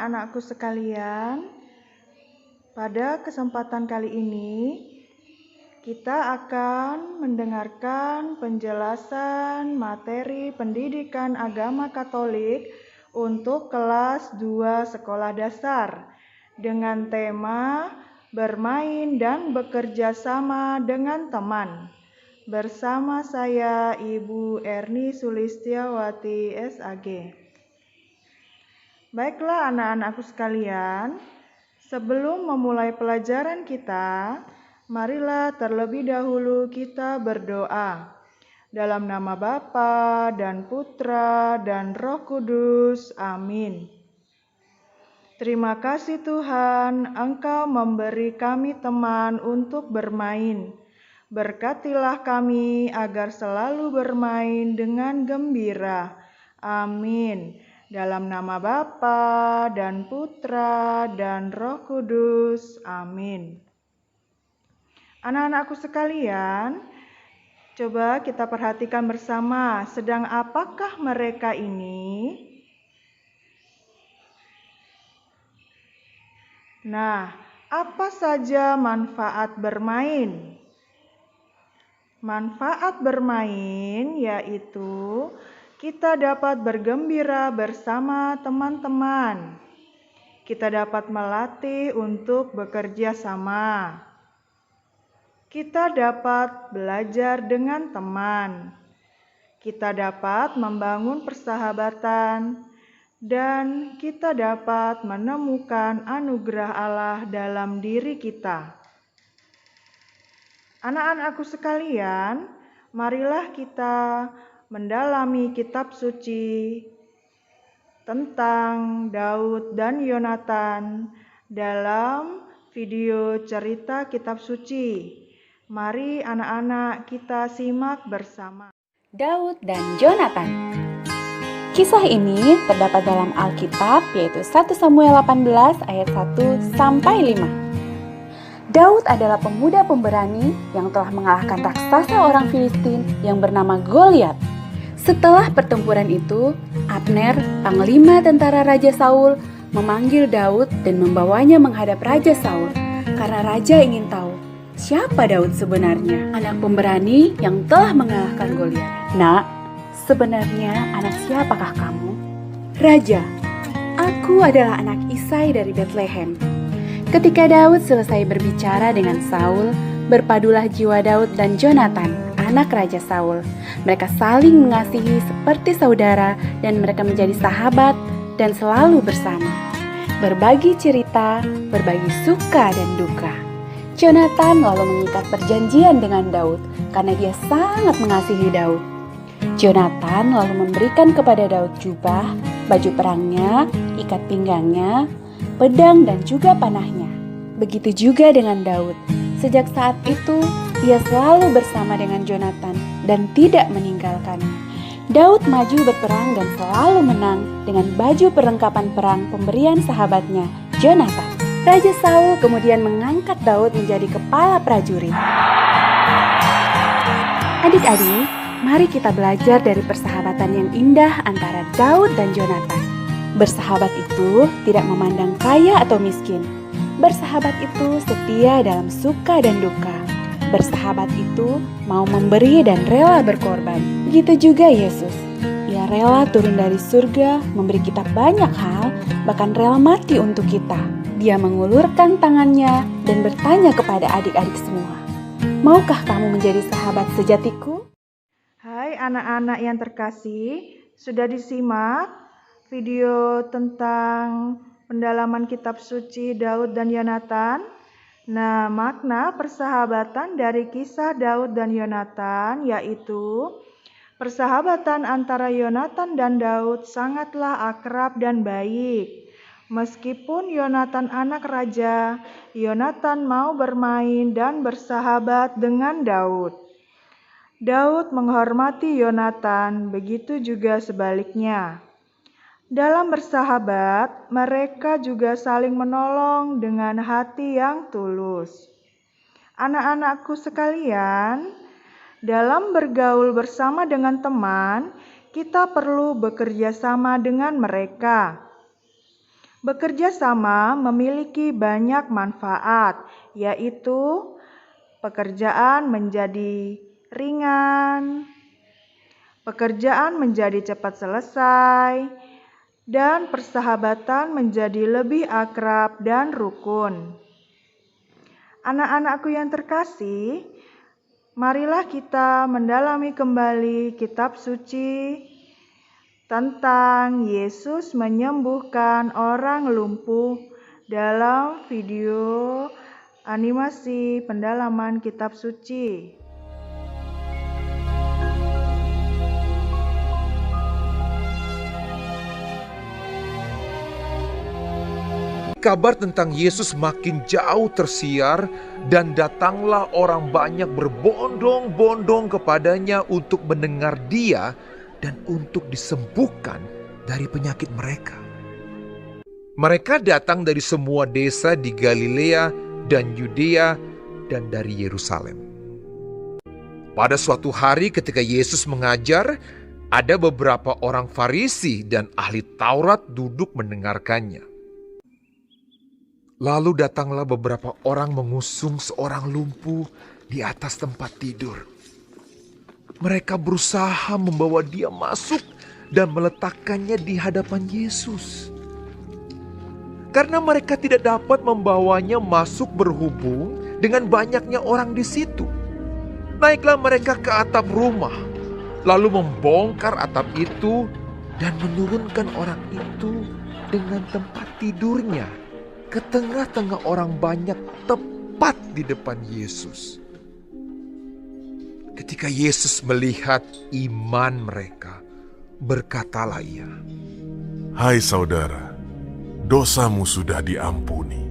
anak-anakku sekalian, pada kesempatan kali ini kita akan mendengarkan penjelasan materi pendidikan agama Katolik untuk kelas 2 sekolah dasar dengan tema bermain dan bekerja sama dengan teman. Bersama saya Ibu Erni Sulistiawati SAG. Baiklah anak-anakku sekalian, sebelum memulai pelajaran kita, marilah terlebih dahulu kita berdoa. Dalam nama Bapa dan Putra dan Roh Kudus. Amin. Terima kasih Tuhan, Engkau memberi kami teman untuk bermain. Berkatilah kami agar selalu bermain dengan gembira. Amin. Dalam nama Bapa dan Putra dan Roh Kudus. Amin. Anak-anakku sekalian, coba kita perhatikan bersama, sedang apakah mereka ini? Nah, apa saja manfaat bermain? Manfaat bermain yaitu kita dapat bergembira bersama teman-teman. Kita dapat melatih untuk bekerja sama. Kita dapat belajar dengan teman. Kita dapat membangun persahabatan. Dan kita dapat menemukan anugerah Allah dalam diri kita. Anak-anakku sekalian, marilah kita mendalami kitab suci tentang Daud dan Yonatan dalam video cerita kitab suci. Mari anak-anak kita simak bersama. Daud dan Yonatan. Kisah ini terdapat dalam Alkitab, yaitu 1 Samuel 18 ayat 1 sampai 5. Daud adalah pemuda pemberani yang telah mengalahkan raksasa orang Filistin yang bernama Goliat. Setelah pertempuran itu, Abner, panglima tentara Raja Saul, memanggil Daud dan membawanya menghadap Raja Saul karena raja ingin tahu siapa Daud sebenarnya, anak pemberani yang telah mengalahkan Goliat. Nak, sebenarnya anak siapakah kamu? Raja, aku adalah anak Isai dari Bethlehem. Ketika Daud selesai berbicara dengan Saul, berpadulah jiwa Daud dan Yonatan, anak Raja Saul. Mereka saling mengasihi seperti saudara dan mereka menjadi sahabat dan selalu bersama. Berbagi cerita, berbagi suka dan duka. Yonatan lalu mengikat perjanjian dengan Daud karena dia sangat mengasihi Daud. Yonatan lalu memberikan kepada Daud jubah, baju perangnya, ikat pinggangnya, pedang dan juga panahnya. Begitu juga dengan Daud. Sejak saat itu, ia selalu bersama dengan Yonatan dan tidak meninggalkannya. Daud maju berperang dan selalu menang dengan baju perlengkapan perang pemberian sahabatnya, Yonatan. Raja Saul kemudian mengangkat Daud menjadi kepala prajurit. Adik-adik, mari kita belajar dari persahabatan yang indah antara Daud dan Yonatan. Bersahabat itu tidak memandang kaya atau miskin. Bersahabat itu setia dalam suka dan duka. Bersahabat itu mau memberi dan rela berkorban. Begitu juga Yesus. Ia rela turun dari surga, memberi kita banyak hal, bahkan rela mati untuk kita. Dia mengulurkan tangannya dan bertanya kepada adik-adik semua, "Maukah kamu menjadi sahabat sejatiku?" Hai anak-anak yang terkasih, sudah disimak video tentang pendalaman kitab suci Daud dan Yonatan. Nah, makna persahabatan dari kisah Daud dan Yonatan yaitu persahabatan antara Yonatan dan Daud sangatlah akrab dan baik. Meskipun Yonatan anak raja, Yonatan mau bermain dan bersahabat dengan Daud. Daud menghormati Yonatan, begitu juga sebaliknya. Dalam bersahabat, mereka juga saling menolong dengan hati yang tulus. Anak-anakku sekalian, dalam bergaul bersama dengan teman, kita perlu bekerja sama dengan mereka. Bekerja sama memiliki banyak manfaat, yaitu pekerjaan menjadi ringan, pekerjaan menjadi cepat selesai, dan persahabatan menjadi lebih akrab dan rukun. Anak-anakku yang terkasih, marilah kita mendalami kembali kitab suci tentang Yesus menyembuhkan orang lumpuh dalam video animasi pendalaman kitab suci. Kabar tentang Yesus makin jauh tersiar dan datanglah orang banyak berbondong-bondong kepadanya untuk mendengar Dia dan untuk disembuhkan dari penyakit mereka. Mereka datang dari semua desa di Galilea dan Yudea dan dari Yerusalem. Pada suatu hari ketika Yesus mengajar, ada beberapa orang Farisi dan ahli Taurat duduk mendengarkannya. Lalu datanglah beberapa orang mengusung seorang lumpuh di atas tempat tidur. Mereka berusaha membawa dia masuk dan meletakkannya di hadapan Yesus. Karena mereka tidak dapat membawanya masuk berhubung dengan banyaknya orang di situ. Naiklah mereka ke atap rumah, lalu membongkar atap itu dan menurunkan orang itu dengan tempat tidurnya ke tengah-tengah orang banyak tepat di depan Yesus. Ketika Yesus melihat iman mereka, berkatalah Ia, "Hai saudara, dosamu sudah diampuni."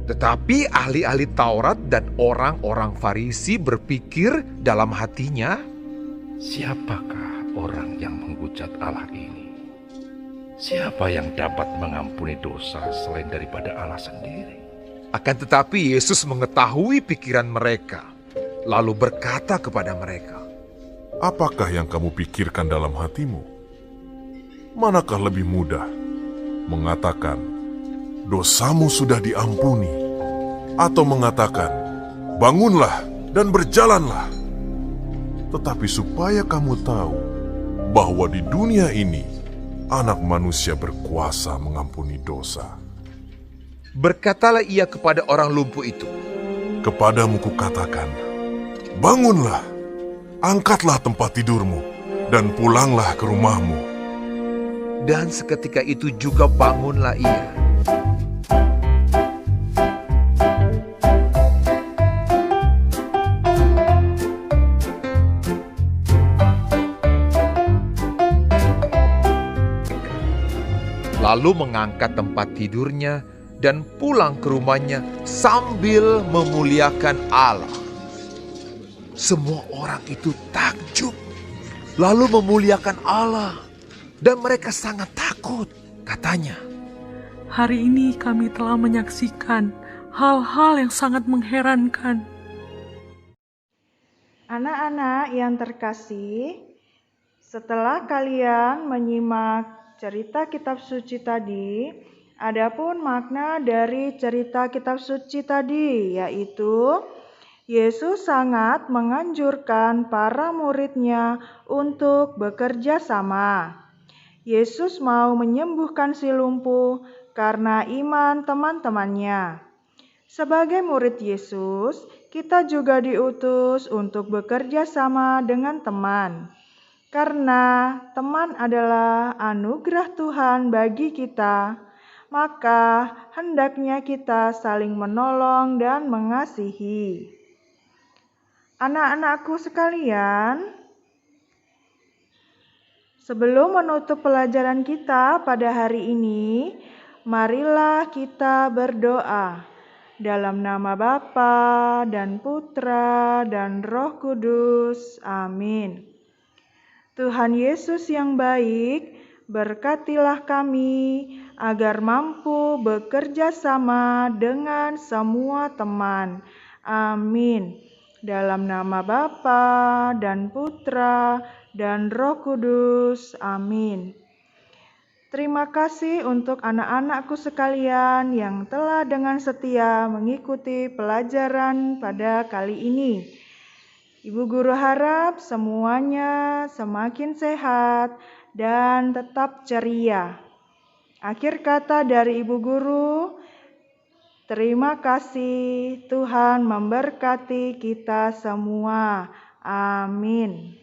Tetapi ahli-ahli Taurat dan orang-orang Farisi berpikir dalam hatinya, "Siapakah orang yang menghujat Allah ini? Siapa yang dapat mengampuni dosa selain daripada Allah sendiri?" Akan tetapi Yesus mengetahui pikiran mereka, lalu berkata kepada mereka, Apakah yang kamu pikirkan dalam hatimu? Manakah lebih mudah mengatakan, "Dosamu sudah diampuni," atau mengatakan, "Bangunlah dan berjalanlah"? Tetapi supaya kamu tahu bahwa di dunia ini Anak Manusia berkuasa mengampuni dosa. Berkatalah Ia kepada orang lumpuh itu, Kepadamu kukatakan, bangunlah, angkatlah tempat tidurmu, dan pulanglah ke rumahmu. dan seketika itu juga bangunlah ia. Lalu mengangkat tempat tidurnya dan pulang ke rumahnya sambil memuliakan Allah. Semua orang itu takjub, lalu memuliakan Allah, dan mereka sangat takut. Katanya, "Hari ini kami telah menyaksikan hal-hal yang sangat mengherankan." Anak-anak yang terkasih, setelah kalian menyimak cerita kitab suci tadi, adapun makna dari cerita kitab suci tadi, yaitu Yesus sangat menganjurkan para muridnya untuk bekerja sama. Yesus mau menyembuhkan si lumpuh karena iman teman-temannya. Sebagai murid Yesus, kita juga diutus untuk bekerja sama dengan teman. Karena teman adalah anugerah Tuhan bagi kita, maka hendaknya kita saling menolong dan mengasihi. Anak-anakku sekalian, sebelum menutup pelajaran kita pada hari ini, marilah kita berdoa. Dalam nama Bapa dan Putra dan Roh Kudus. Amin. Tuhan Yesus yang baik, berkatilah kami agar mampu bekerja sama dengan semua teman. Amin. Dalam nama Bapa dan Putra dan Roh Kudus. Amin. Terima kasih untuk anak-anakku sekalian yang telah dengan setia mengikuti pelajaran pada kali ini. Ibu guru harap semuanya semakin sehat dan tetap ceria. Akhir kata dari ibu guru, terima kasih. Tuhan memberkati kita semua. Amin.